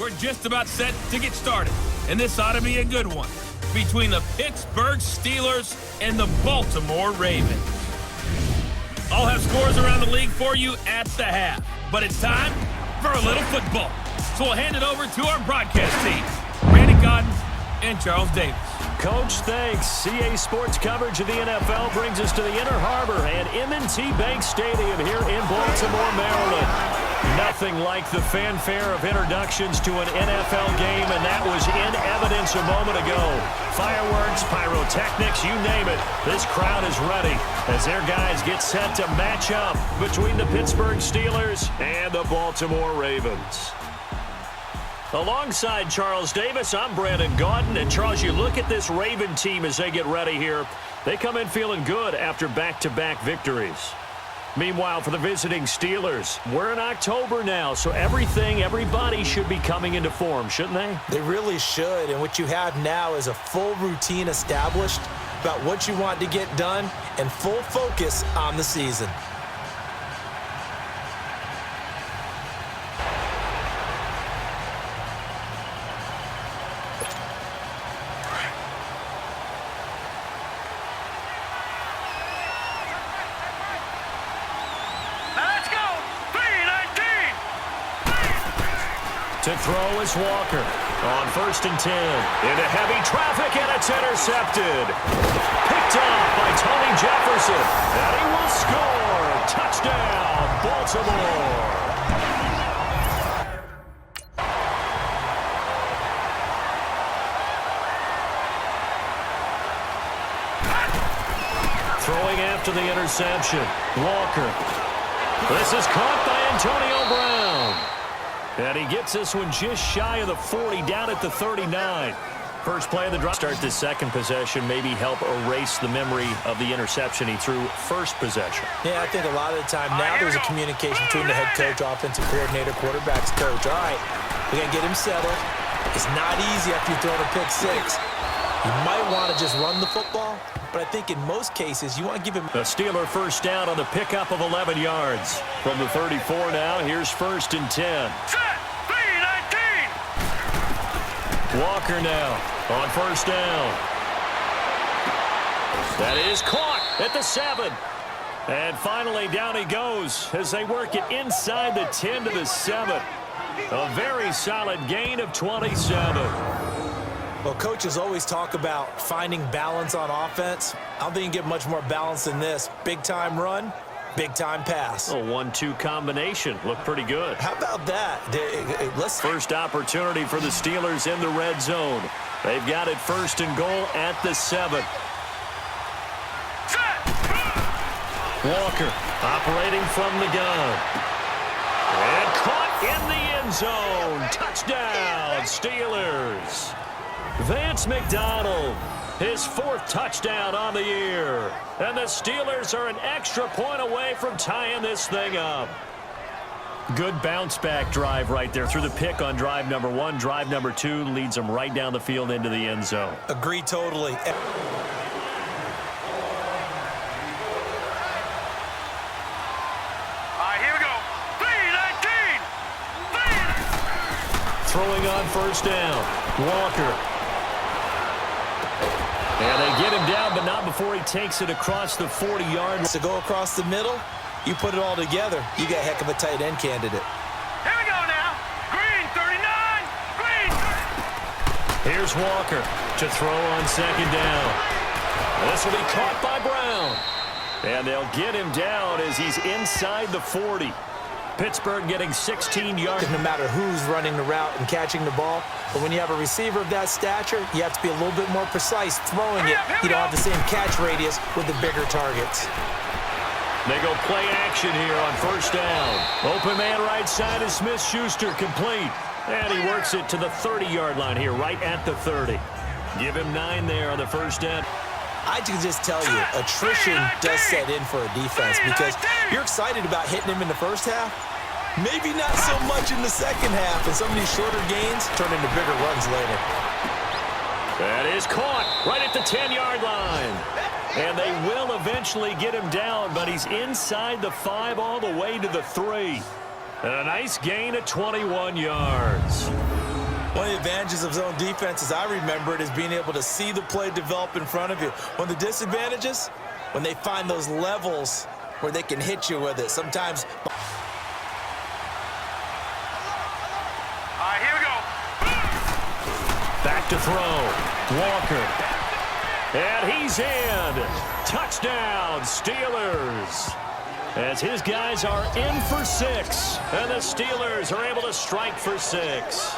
We're just about set to get started, and this ought to be a good one between the Pittsburgh Steelers and the Baltimore Ravens. I'll have scores around the league for you at the half, but it's time for a little football. So we'll hand it over to our broadcast team, Randy Cotton and Charles Davis. Coach, thanks. CA Sports coverage of the NFL brings us to the Inner Harbor and M&T Bank Stadium here in Baltimore, Maryland. Nothing like the fanfare of introductions to an NFL game, and that was in evidence a moment ago. Fireworks, pyrotechnics, you name it. This crowd is ready as their guys get set to match up between the Pittsburgh Steelers and the Baltimore Ravens. Alongside Charles Davis, I'm Brandon Gaudin. And Charles, you look at this Raven team as they get ready here. They come in feeling good after back-to-back victories. Meanwhile, for the visiting Steelers, we're in October now, so everybody should be coming into form, shouldn't they? They really should, and what you have now is a full routine established about what you want to get done and full focus on the season. To throw is Walker on 1st and 10. Into heavy traffic, and it's intercepted. Picked off by Tony Jefferson, and he will score. Touchdown, Baltimore. Throwing after the interception, Walker. This is caught by Antonio Brown. And he gets this one just shy of the 40, down at the 39. First play of the drive. Start this second possession, maybe help erase the memory of the interception he threw first possession. Yeah, I think a lot of the time now there's a communication between the head coach, offensive coordinator, quarterback's coach. All right, we got to get him settled. It's not easy after you've thrown a pick six. You might want to just run the football, but I think in most cases you want to give him... The Steeler first down on the pickup of 11 yards. From the 34 now, here's 1st and 10. Walker now on 1st down. That is caught at the 7. And finally down he goes as they work it inside the 10 to the 7. A very solid gain of 27. Well, coaches always talk about finding balance on offense. I don't think you can get much more balance than this. Big-time run, big-time pass. A 1-2 combination. Looked pretty good. How about that? First opportunity for the Steelers in the red zone. They've got it 1st and goal at the 7. Walker operating from the gun. And caught in the end zone. Touchdown, Steelers. Vance McDonald, his 4th touchdown on the year. And the Steelers are an extra point away from tying this thing up. Good bounce-back drive right there through the pick on drive number 1. Drive number 2 leads them right down the field into the end zone. Agree totally. All right, here we go. 3-19. Throwing on 1st down. Walker. And they get him down, but not before he takes it across the 40-yard line. To go across the middle, you put it all together, you got a heck of a tight end candidate. Here we go now. Green, 39. Green. Here's Walker to throw on 2nd down. This will be caught by Brown. And they'll get him down as he's inside the 40. Pittsburgh getting 16 yards. No matter who's running the route and catching the ball, but when you have a receiver of that stature, you have to be a little bit more precise throwing it. You don't have the same catch radius with the bigger targets. They go play action here on 1st down. Open man right side is Smith-Schuster, complete. And he works it to the 30-yard line here, right at the 30. Give him 9 there on the 1st down. I can just tell you, attrition does set in for a defense because you're excited about hitting him in the first half. Maybe not so much in the second half, and some of these shorter gains turn into bigger runs later. That is caught right at the 10-yard line. And they will eventually get him down, but he's inside the 5 all the way to the 3. And a nice gain of 21 yards. One of the advantages of zone defense, as I remember it, is being able to see the play develop in front of you. One of the disadvantages, when they find those levels where they can hit you with it. Sometimes. All right, here we go. Back to throw. Walker. And he's in. Touchdown, Steelers. As his guys are in for 6. And the Steelers are able to strike for 6.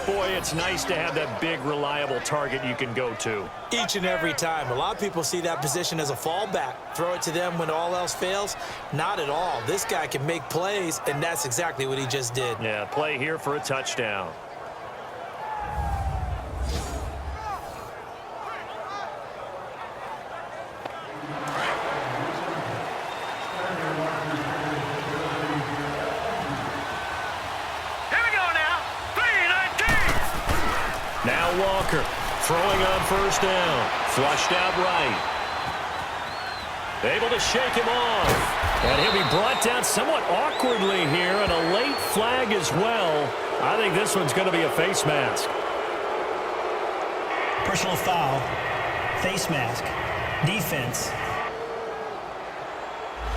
Boy, it's nice to have that big, reliable target you can go to. Each and every time. A lot of people see that position as a fallback. Throw it to them when all else fails. Not at all. This guy can make plays, and that's exactly what he just did. Yeah, play here for a touchdown. Now Walker throwing on first down. Flushed out right. Able to shake him off. And he'll be brought down somewhat awkwardly here, and a late flag as well. I think this one's going to be a face mask. Personal foul. Face mask. Defense.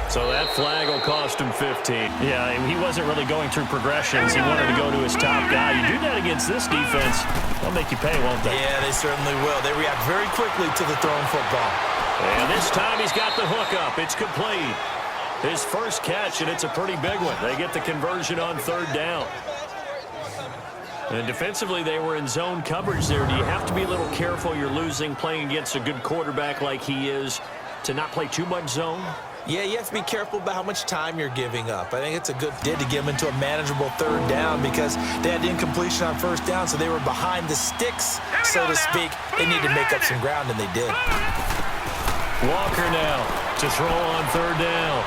So that flag will cost him 15. Yeah, he wasn't really going through progressions. He wanted to go to his top guy. You do that against this defense, they'll make you pay, won't they? Yeah, they certainly will. They react very quickly to the thrown football. And this time he's got the hook up. It's complete. His first catch, and it's a pretty big one. They get the conversion on third down. And defensively, they were in zone coverage there. Do you have to be a little careful? You're losing, playing against a good quarterback like he is, to not play too much zone? Yeah, you have to be careful about how much time you're giving up. I think it's a good did to get them into a manageable third down because they had incompletion on first down, so they were behind the sticks, so to speak. They need to make up some ground, and they did. Walker now to throw on third down.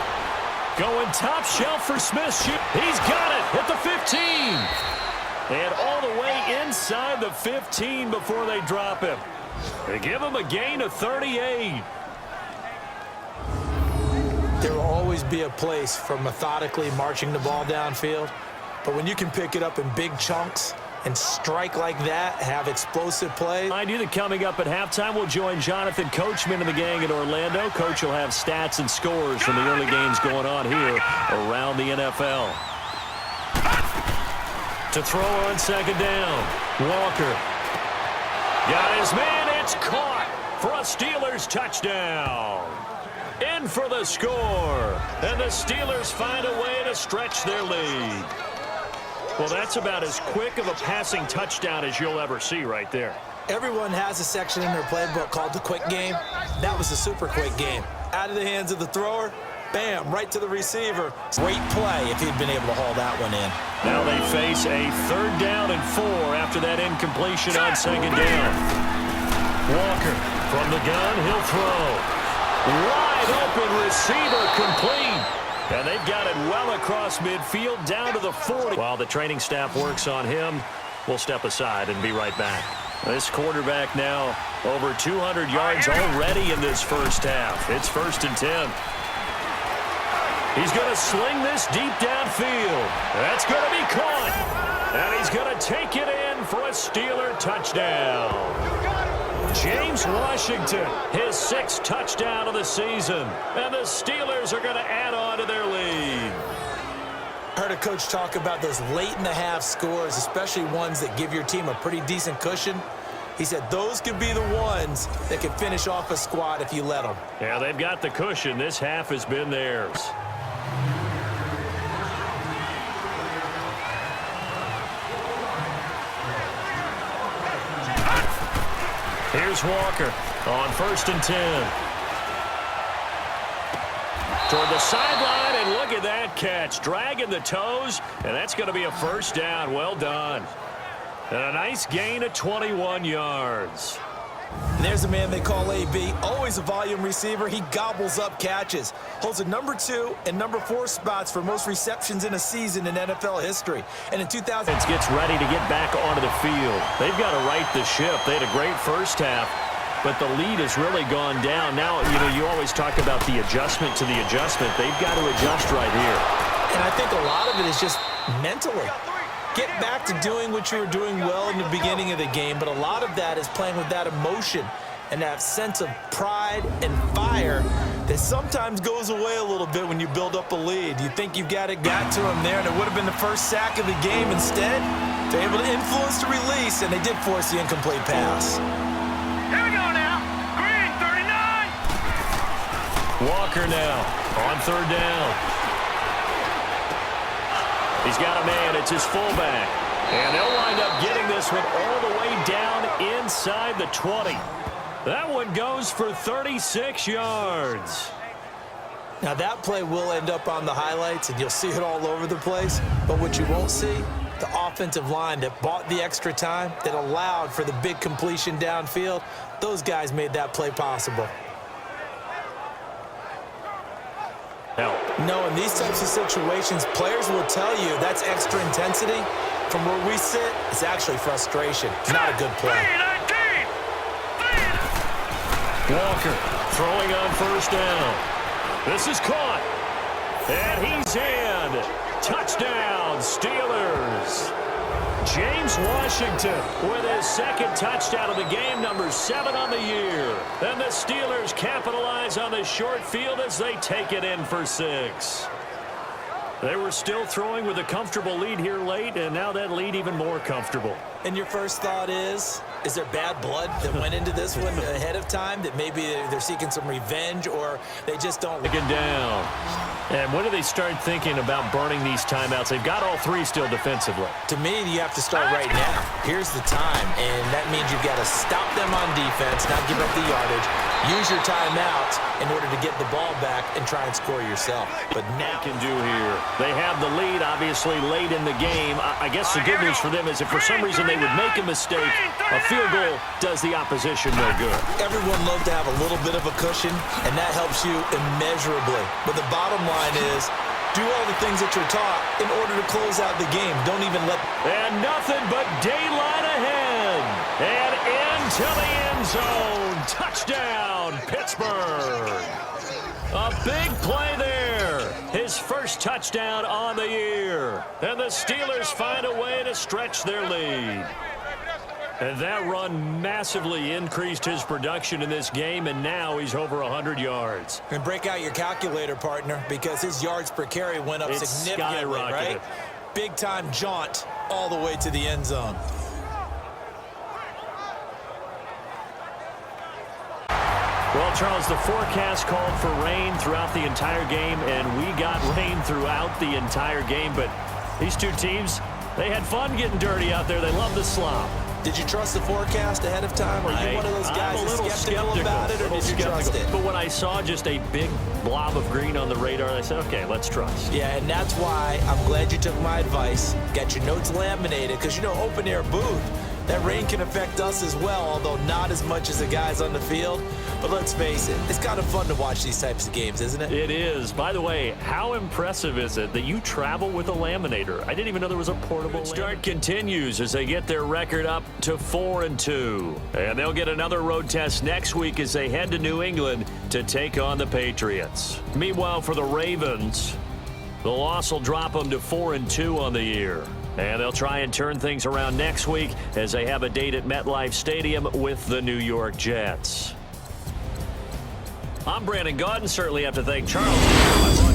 Going top shelf for Smith. He's got it at the 15. And all the way inside the 15 before they drop him. They give him a gain of 38. There will always be a place for methodically marching the ball downfield. But when you can pick it up in big chunks and strike like that, have explosive plays. Mind you that coming up at halftime, we'll join Jonathan Coachman and the gang in Orlando. Coach will have stats and scores from the early games going on here around the NFL. To throw on second down, Walker. Got his man, it's caught for a Steelers touchdown. In for the score, and the Steelers find a way to stretch their lead. Well, that's about as quick of a passing touchdown as you'll ever see right there. Everyone has a section in their playbook called the quick game. That was a super quick game. Out of the hands of the thrower, bam, right to the receiver. Great play if he'd been able to haul that one in. Now they face a third down and 4 after that incompletion on second down. Walker from the gun, he'll throw. Wide open receiver complete. And they've got it well across midfield down to the 40. While the training staff works on him, we'll step aside and be right back. This quarterback now over 200 yards already in this first half. It's 1st and 10. He's going to sling this deep downfield. That's going to be caught. And he's going to take it in for a Steeler touchdown. James Washington, his 6th touchdown of the season. And the Steelers are going to add on to their lead. Heard a coach talk about those late-in-the-half scores, especially ones that give your team a pretty decent cushion. He said those could be the ones that can finish off a squad if you let them. Yeah, they've got the cushion. This half has been theirs. Here's Walker on 1st and 10. Toward the sideline, and look at that catch. Dragging the toes, and that's going to be a first down. Well done. And a nice gain of 21 yards. And there's a man they call AB, always a volume receiver. He gobbles up catches. Holds a number 2 and number 4 spots for most receptions in a season in NFL history. And in 2000... Gets ready to get back onto the field. They've got to right the ship. They had a great first half, but the lead has really gone down. Now, you always talk about the adjustment to the adjustment. They've got to adjust right here. And I think a lot of it is just mentally. get back to doing what you were doing well in the beginning of the game, but a lot of that is playing with that emotion and that sense of pride and fire that sometimes goes away a little bit when you build up a lead. You think you've got to him there, and it would have been the first sack of the game. Instead, they're able to influence the release, and they did force the incomplete pass. Here we go now. Green, 39. Walker now on third down. He's got a man. It's his fullback. And they'll wind up getting this one all the way down inside the 20. That one goes for 36 yards. Now, that play will end up on the highlights, and you'll see it all over the place. But what you won't see, the offensive line that bought the extra time, that allowed for the big completion downfield, those guys made that play possible. No, in these types of situations, players will tell you that's extra intensity. From where we sit, it's actually frustration. It's not a good play. Walker throwing on first down. This is caught. And he's in. Touchdown, Steelers. James Washington with his second touchdown of the game, number 7 on the year. And the Steelers capitalize on the short field as they take it in for 6. They were still throwing with a comfortable lead here late, and now that lead even more comfortable. And your first thought is there bad blood that went into this one ahead of time, that maybe they're seeking some revenge, or they just don't? Taken down. And when do they start thinking about burning these timeouts? They've got all 3 still defensively. To me, you have to start right now. Here's the time, and that means you've got to stop them on defense, not give up the yardage. Use your timeouts in order to get the ball back and try and score yourself. But now can do here. They have the lead, obviously, late in the game. I guess the good news for them is if for some reason they would make a mistake, a field goal does the opposition no good. Everyone loves to have a little bit of a cushion, and that helps you immeasurably. But the bottom line is, do all the things that you're taught in order to close out the game. Don't even let... And nothing but daylight ahead. And into the end zone. Touchdown, Pittsburgh. A big play there. His first touchdown on the year. And the Steelers find a way to stretch their lead. And that run massively increased his production in this game, and now he's over 100 yards. And break out your calculator, partner, because his yards per carry went up significantly, right? Big-time jaunt all the way to the end zone. Well, Charles, the forecast called for rain throughout the entire game, and we got rain throughout the entire game. But these two teams, they had fun getting dirty out there. They love the slop. Did you trust the forecast ahead of time? Are you one of those guys that's skeptical about it, or did you trust it? But when I saw just a big blob of green on the radar, I said, okay, let's trust. Yeah, and that's why I'm glad you took my advice. Got your notes laminated, because, you know, open-air booth, that rain can affect us as well, although not as much as the guys on the field. But let's face it, it's kind of fun to watch these types of games, isn't it? It is. By the way, how impressive is it that you travel with a laminator? I didn't even know there was a portable start continues as they get their record up to 4-2. And they'll get another road test next week as they head to New England to take on the Patriots. Meanwhile, for the Ravens, the loss will drop them to 4-2 on the year. And they'll try and turn things around next week as they have a date at MetLife Stadium with the New York Jets. I'm Brandon Gaudin. Certainly have to thank Charles.